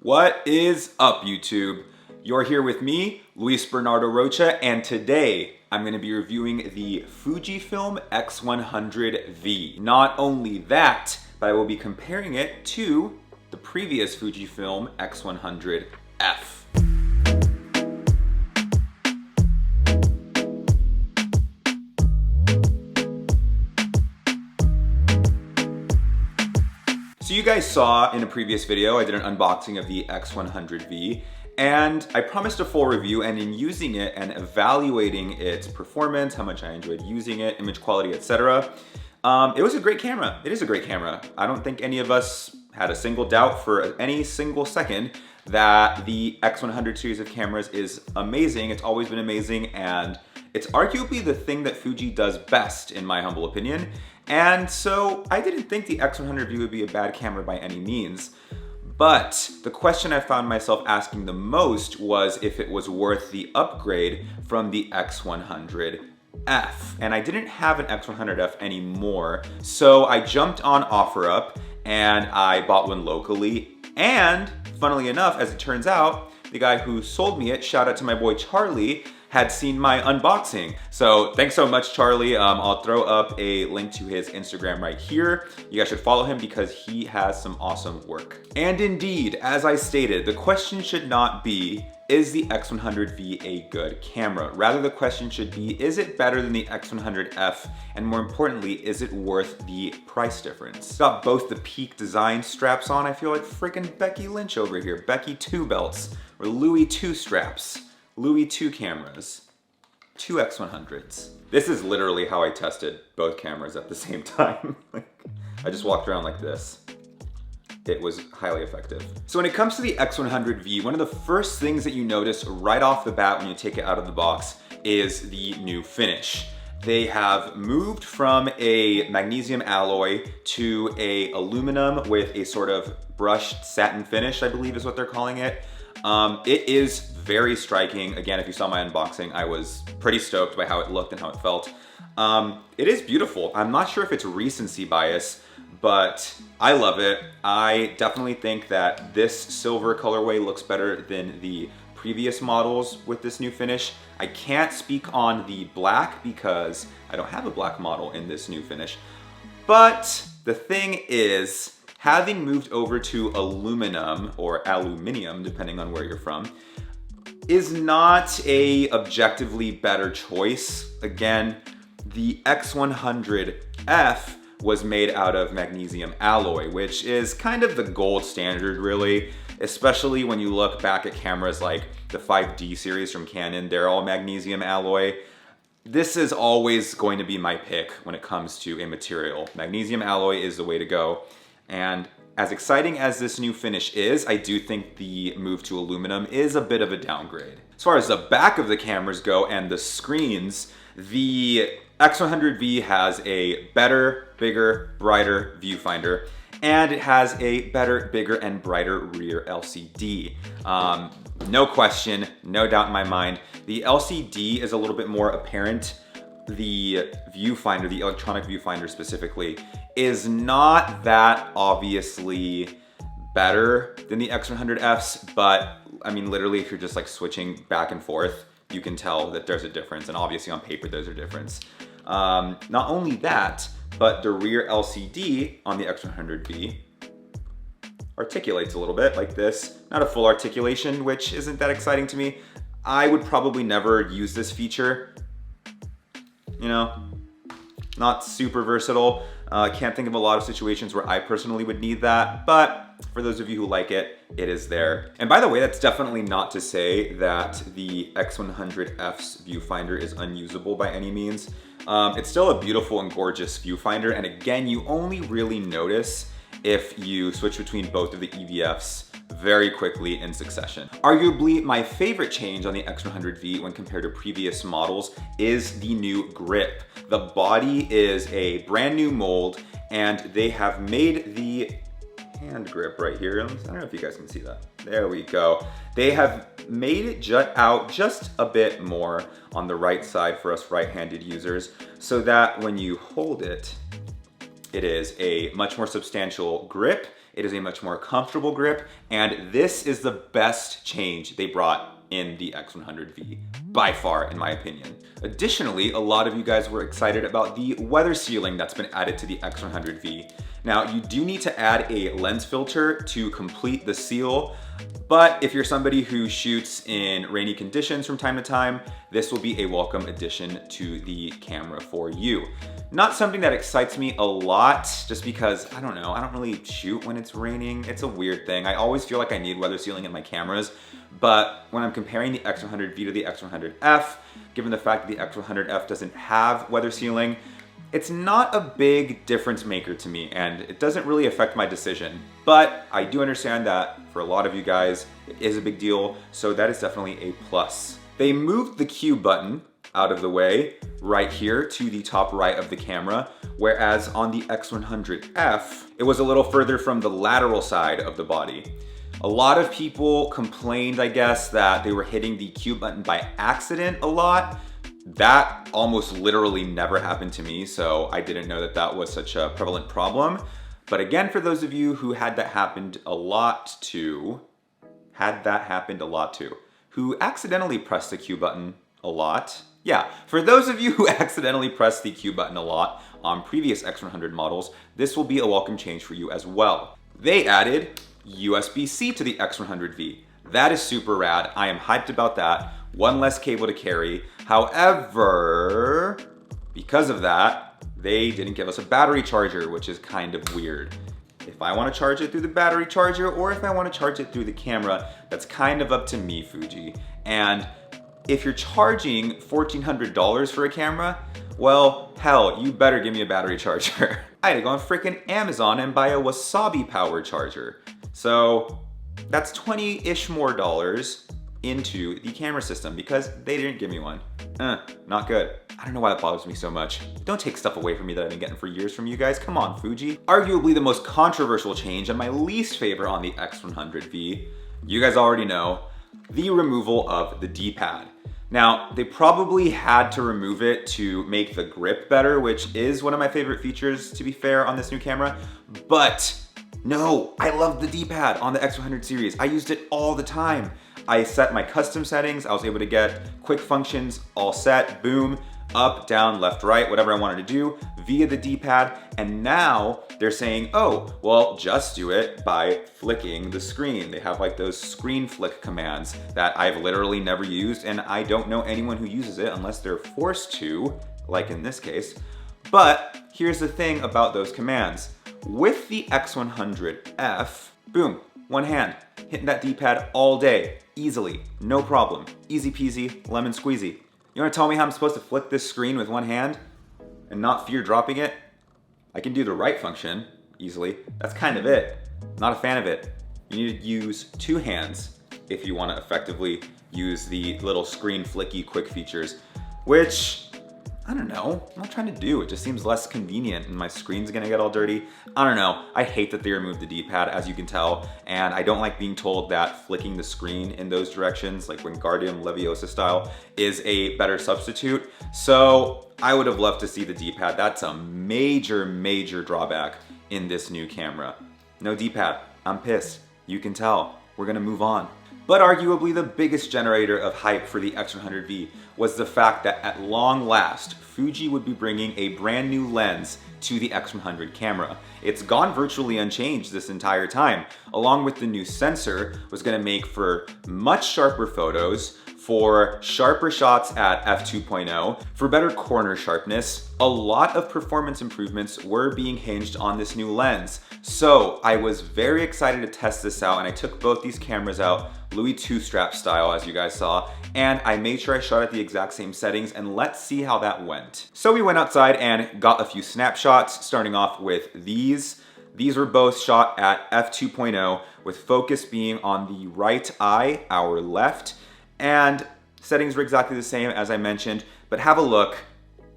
What is up, YouTube? You're here with me, Luis Bernardo Rocha, and today I'm going to be reviewing the FujiFilm X100V. Not only that, but I will be comparing it to the previous FujiFilm X100F. So you guys saw in a previous video, I did an unboxing of the X100V, and I promised a full review, and in using it and evaluating its performance, how much I enjoyed using it, image quality, etc. It was a great camera. It is a great camera. I don't think any of us had a single doubt for any single second that the X100 series of cameras is amazing. It's always been amazing, and it's arguably the thing that Fuji does best, in my humble opinion. And so I didn't think the X100V would be a bad camera by any means. But the question I found myself asking the most was if it was worth the upgrade from the X100F. And I didn't have an X100F anymore, so I jumped on OfferUp and I bought one locally. And funnily enough, as it turns out, the guy who sold me it, shout out to my boy Charlie, had seen my unboxing. So thanks so much, Charlie. I'll throw up a link to his Instagram right here. You guys should follow him because he has some awesome work. And indeed, as I stated, the question should not be, is the X100V a good camera? Rather, the question should be, is it better than the X100F? And more importantly, is it worth the price difference? Got both the peak design straps on. I feel like freaking Becky Lynch over here. Becky 2 belts, or Louis 2 straps. Louis 2 cameras, 2 X100s. This is literally how I tested both cameras at the same time. I just walked around like this. It was highly effective. So when it comes to the X100V, one of the first things that you notice right off the bat when you take it out of the box is the new finish. They have moved from a magnesium alloy to a aluminum with a sort of brushed satin finish, I believe is what they're calling it. It is very striking. Again, if you saw my unboxing, I was pretty stoked by how it looked and how it felt. It is beautiful. I'm not sure if it's recency bias, but I love it. I definitely think that this silver colorway looks better than the previous models with this new finish. I can't speak on the black because I don't have a black model in this new finish. But the thing is, having moved over to aluminum or aluminium, depending on where you're from, is not a objectively better choice. Again, the X100F was made out of magnesium alloy, which is kind of the gold standard, really, especially when you look back at cameras like the 5D series from Canon. They're all magnesium alloy. This is always going to be my pick when it comes to a material. Magnesium alloy is the way to go. And as exciting as this new finish is, I do think the move to aluminum is a bit of a downgrade. As far as the back of the cameras go and the screens, the X100V has a better, bigger, brighter viewfinder, and it has a better, bigger, and brighter rear LCD. No question, no doubt in my mind. The LCD is a little bit more apparent. The viewfinder, the electronic viewfinder specifically, is not that obviously better than the X100Fs, but I mean, literally, if you're just like switching back and forth, you can tell that there's a difference, and obviously on paper there's a difference. Not only that, but the rear LCD on the X100V articulates a little bit like this. Not a full articulation, which isn't that exciting to me. I would probably never use this feature. You know, not super versatile. Can't think of a lot of situations where I personally would need that, but for those of you who like it, it is there. And by the way, that's definitely not to say that the X100F's viewfinder is unusable by any means. It's still a beautiful and gorgeous viewfinder, and again, you only really notice if you switch between both of the EVFs very quickly in succession. Arguably, my favorite change on the X100V when compared to previous models is the new grip. The body is a brand new mold, and they have made the hand grip right here. I don't know if you guys can see that. There we go. They have made it jut out just a bit more on the right side for us right-handed users, so that when you hold it, it is a much more substantial grip It is a much more comfortable grip, and this is the best change they brought in the X100V, by far, in my opinion. Additionally, a lot of you guys were excited about the weather sealing that's been added to the X100V. Now, you do need to add a lens filter to complete the seal, but if you're somebody who shoots in rainy conditions from time to time, this will be a welcome addition to the camera for you. Not something that excites me a lot, just because, I don't know, I don't really shoot when it's raining. It's a weird thing. I always feel like I need weather sealing in my cameras, but when I'm comparing the X100V to the X100F, given the fact that the X100F doesn't have weather sealing, it's not a big difference maker to me, and it doesn't really affect my decision. But I do understand that for a lot of you guys, it is a big deal, so that is definitely a plus. They moved the Q button out of the way right here to the top right of the camera, whereas on the X100F, it was a little further from the lateral side of the body. A lot of people complained, I guess, that they were hitting the Q button by accident a lot. That almost literally never happened to me, so I didn't know that that was such a prevalent problem. But again, for those of you who had that happened a lot to, who accidentally pressed the Q button a lot. Yeah, for those of you who accidentally pressed the Q button a lot on previous X100 models, this will be a welcome change for you as well. They added USB-C to the X100V. That is super rad. I am hyped about that. One less cable to carry. However, because of that, they didn't give us a battery charger, which is kind of weird. If I want to charge it through the battery charger or if I want to charge it through the camera, that's kind of up to me, Fuji. And if you're charging $1,400 for a camera, well, hell, you better give me a battery charger. I had to go on frickin' Amazon and buy a Wasabi power charger. So that's 20-ish more dollars into the camera system because they didn't give me one. Not good. I don't know why that bothers me so much. Don't take stuff away from me that I've been getting for years from you guys. Come on, Fuji. Arguably the most controversial change and my least favorite on the X100V, you guys already know, the removal of the D-pad. Now, they probably had to remove it to make the grip better, which is one of my favorite features, to be fair, on this new camera. But no, I love the D-pad on the X100 series. I used it all the time. I set my custom settings. I was able to get quick functions all set, boom, up, down, left, right, whatever I wanted to do via the D-pad. And now they're saying, oh, well, just do it by flicking the screen. They have like those screen flick commands that I've literally never used, and I don't know anyone who uses it unless they're forced to, like in this case. But here's the thing about those commands. With the X100F, boom, one hand, hitting that D-pad all day, easily, no problem. Easy peasy, lemon squeezy. You wanna tell me how I'm supposed to flick this screen with one hand and not fear dropping it? I can do the right function easily. That's kind of it. Not a fan of it. You need to use two hands if you wanna effectively use the little screen flicky quick features, which, I don't know, I'm not trying to do. It just seems less convenient and my screen's gonna get all dirty. I don't know. I hate that they removed the D-pad, as you can tell, and I don't like being told that flicking the screen in those directions, like Wingardium Leviosa style, is a better substitute. So I would have loved to see the D-pad. That's a major, major drawback in this new camera. No D-pad. I'm pissed. You can tell. We're gonna move on. But arguably the biggest generator of hype for the X100V was the fact that at long last, Fuji would be bringing a brand new lens to the X100 camera. It's gone virtually unchanged this entire time, along with the new sensor was gonna make for much sharper photos, for sharper shots at f2.0, for better corner sharpness. A lot of performance improvements were being hinged on this new lens. So I was very excited to test this out, and I took both these cameras out Louis II strap style, as you guys saw, and I made sure I shot at the exact same settings, and let's see how that went. So we went outside and got a few snapshots, starting off with these. These were both shot at f2.0, with focus being on the right eye, our left, and settings were exactly the same as I mentioned, but have a look.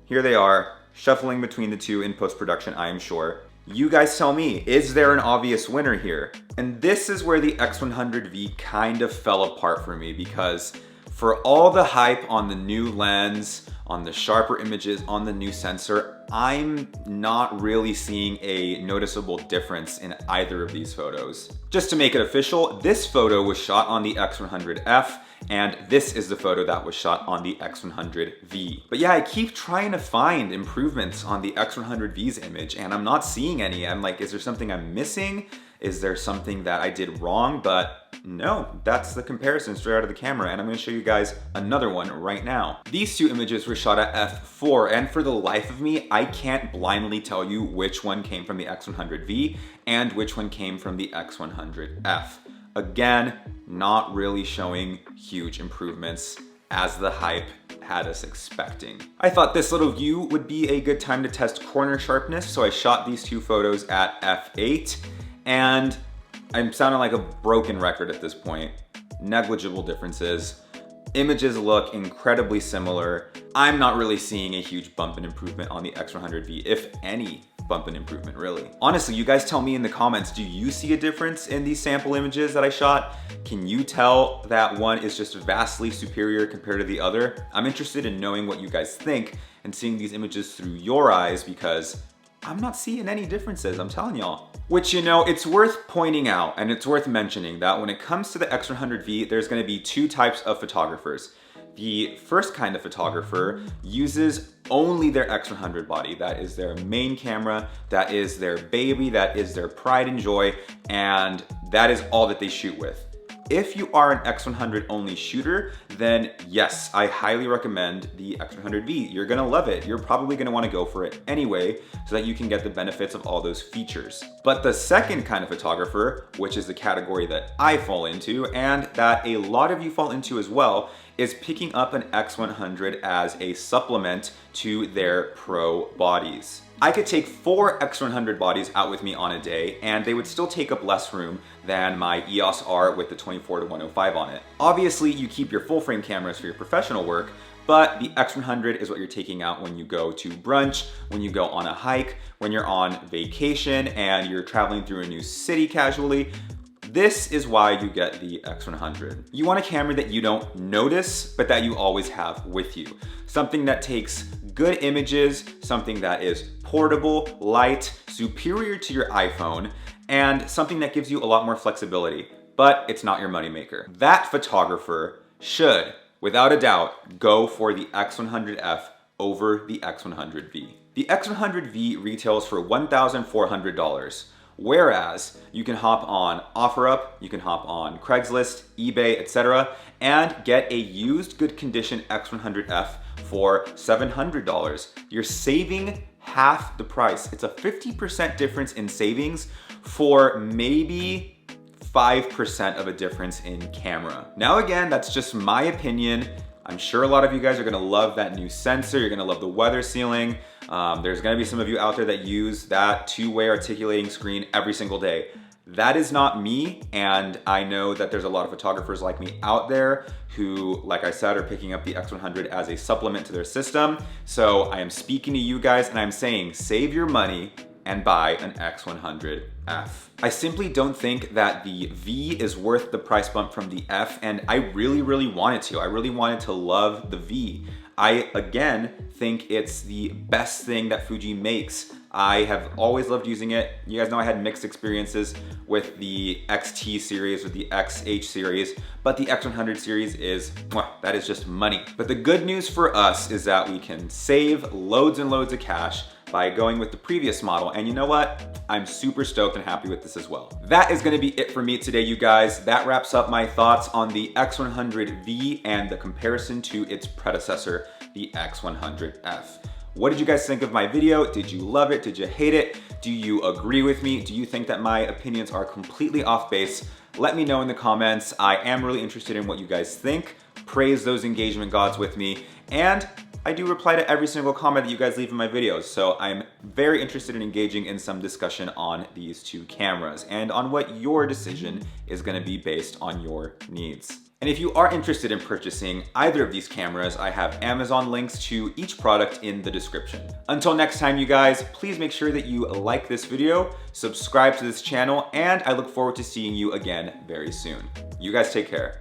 Here they are, shuffling between the two in post-production, I am sure. You guys tell me, is there an obvious winner here? And this is where the X100V kind of fell apart for me, because For all the hype on the new lens, on the sharper images, on the new sensor, I'm not really seeing a noticeable difference in either of these photos. Just to make it official, this photo was shot on the X100F, and this is the photo that was shot on the X100V. But yeah, I keep trying to find improvements on the X100V's image, and I'm not seeing any. I'm like, is there something I'm missing? Is there something that I did wrong? But no, that's the comparison straight out of the camera, and I'm gonna show you guys another one right now. These two images were shot at f4, and for the life of me, I can't blindly tell you which one came from the X100V and which one came from the X100F. Again, not really showing huge improvements as the hype had us expecting. I thought this little view would be a good time to test corner sharpness, so I shot these two photos at f8, and I'm sounding like a broken record at this point. Negligible differences. Images look incredibly similar. I'm not really seeing a huge bump in improvement on the X100V, if any bump in improvement, really. Honestly, you guys tell me in the comments, do you see a difference in these sample images that I shot? Can you tell that one is just vastly superior compared to the other? I'm interested in knowing what you guys think and seeing these images through your eyes, because I'm not seeing any differences, I'm telling y'all. Which, you know, it's worth pointing out and it's worth mentioning that when it comes to the X100V, there's gonna be two types of photographers. The first kind of photographer uses only their X100 body. That is their main camera, that is their baby, that is their pride and joy, and that is all that they shoot with. If you are an X100 only shooter, then yes, I highly recommend the X100V. You're gonna love it. You're probably gonna wanna go for it anyway, so that you can get the benefits of all those features. But the second kind of photographer, which is the category that I fall into, and that a lot of you fall into as well, is picking up an X100 as a supplement to their pro bodies. I could take 4 X100 bodies out with me on a day, and they would still take up less room than my EOS R with the 24-105 on it. Obviously, you keep your full frame cameras for your professional work, but the X100 is what you're taking out when you go to brunch, when you go on a hike, when you're on vacation, and you're traveling through a new city casually. This is why you get the X100. You want a camera that you don't notice, but that you always have with you. Something that takes good images, something that is portable, light, superior to your iPhone, and something that gives you a lot more flexibility, but it's not your moneymaker. That photographer should, without a doubt, go for the X100F over the X100V. The X100V retails for $1,400. Whereas you can hop on OfferUp, you can hop on Craigslist, eBay, etc., and get a used good condition X100F for $700. You're saving half the price. It's a 50% difference in savings for maybe 5% of a difference in camera. Now again, that's just my opinion. I'm sure a lot of you guys are gonna love that new sensor. You're gonna love the weather sealing. There's gonna be some of you out there that use that two-way articulating screen every single day. That is not me, and I know that there's a lot of photographers like me out there who, like I said, are picking up the X100 as a supplement to their system. So I am speaking to you guys and I'm saying, save your money and buy an X100F. I simply don't think that the V is worth the price bump from the F, and I really wanted to. I really wanted to love the V. I, again, think it's the best thing that Fuji makes. I have always loved using it. You guys know I had mixed experiences with the XT series, with the XH series, but the X100 series is, that is just money. But the good news for us is that we can save loads and loads of cash by going with the previous model. And you know what? I'm super stoked and happy with this as well. That is gonna be it for me today, you guys. That wraps up my thoughts on the X100V and the comparison to its predecessor, the X100F. What did you guys think of my video? Did you love it? Did you hate it? Do you agree with me? Do you think that my opinions are completely off base? Let me know in the comments. I am really interested in what you guys think. Praise those engagement gods with me. And I do reply to every single comment that you guys leave in my videos, so I'm very interested in engaging in some discussion on these two cameras and on what your decision is gonna be based on your needs. And if you are interested in purchasing either of these cameras, I have Amazon links to each product in the description. Until next time, you guys, please make sure that you like this video, subscribe to this channel, and I look forward to seeing you again very soon. You guys take care.